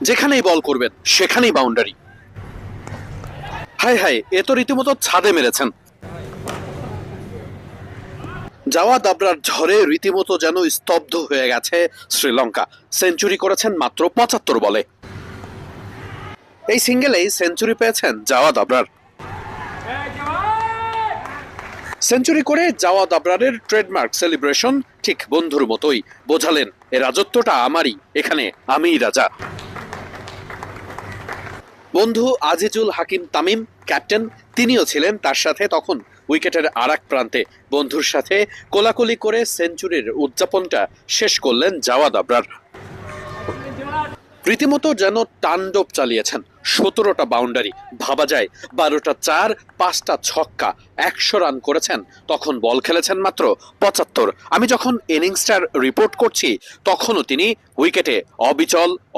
যেখানেই বল করবেন সেখানেই বাউন্ডারি। হায় হায়, এ তো রীতিমতো ছাদে মেরেছেন। জাওয়াদ আবরার ঝড়ে রীতিমতো যেন স্তব্ধ হয়ে গেছে শ্রীলঙ্কা। সেঞ্চুরি করেছেন মাত্র ৭৫ বলে। এই সিঙ্গেলেই সেঞ্চুরি পেয়েছেন জাওয়াদ আবরার। সেঞ্চুরি করে জাওয়াদ আবরারের ট্রেডমার্ক সেলিব্রেশন ঠিক বন্ধুর মতোই। বোঝালেন, এ রাজত্বটা আমারই, এখানে আমিই রাজা। বন্ধু আজিজুল হাকিম তামিম, ক্যাপ্টেন, তিনিও ছিলেন তার সাথে তখন উইকেটের আরেক প্রান্তে। বন্ধুর সাথে কোলাকুলি করে সেঞ্চুরির উদযাপনটা শেষ করলেন জাওয়াদ আবরার। রীতিমতো যেন তাণ্ডব চালিয়েছেন। ১৭টা বাউন্ডারি, ভাবা যায় ১২টা চার, ৫টা ছক্কা, ১০০ রান করেছেন। তখন বল খেলেছেন মাত্র ৭৫। আমি যখন ইনিংসটার রিপোর্ট করছি তখনও তিনি উইকেটে অবিচল,